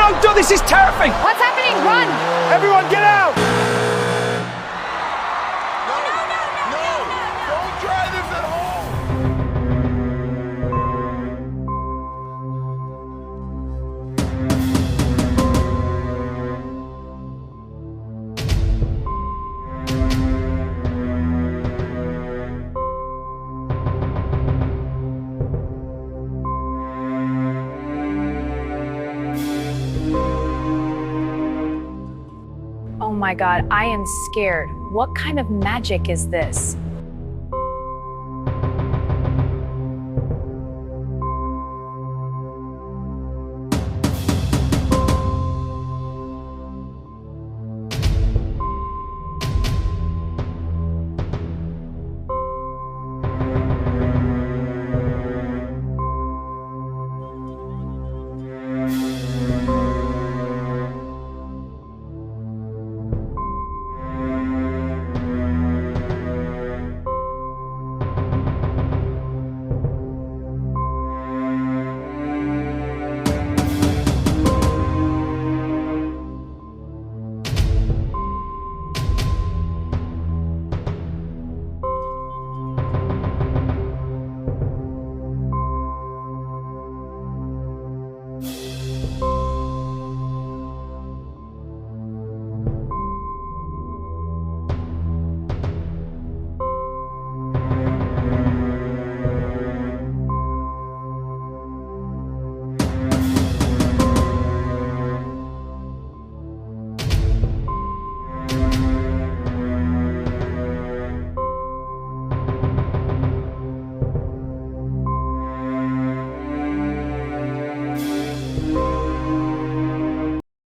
Don't do this, is terrifying! What's happening? Run! Everyone get out! Don't try this at home. Oh my God, I am scared. What kind of magic is this?